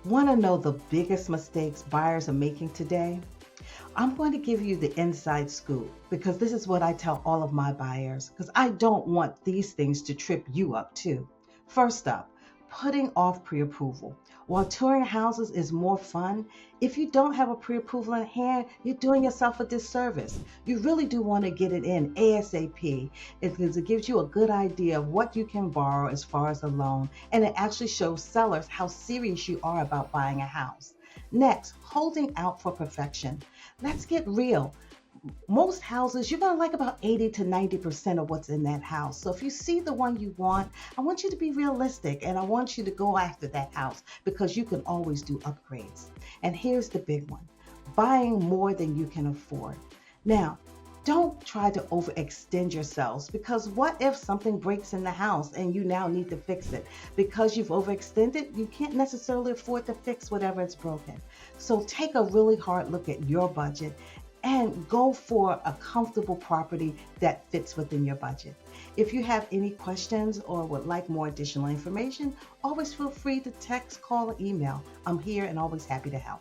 Want to know the biggest mistakes buyers are making today? I'm going to give you the inside scoop because this is what I tell all of my buyers because I don't want these things to trip you up too. First up, putting off pre-approval. While touring houses is more fun, if you don't have a pre-approval in hand, you're doing yourself a disservice. You really do want to get it in ASAP because it gives you a good idea of what you can borrow as far as a loan, and it actually shows sellers how serious you are about buying a house. Next, holding out for perfection. Let's get real. Most houses, you're going to like about 80 to 90% of what's in that house. So if you see the one you want, I want you to be realistic and I want you to go after that house because you can always do upgrades. And here's the big one, buying more than you can afford. Now, don't try to overextend yourselves because what if something breaks in the house and you now need to fix it? Because you've overextended, you can't necessarily afford to fix whatever is broken. So take a really hard look at your budget and go for a comfortable property that fits within your budget. If you have any questions or would like more additional information, always feel free to text, call, or email. I'm here and always happy to help.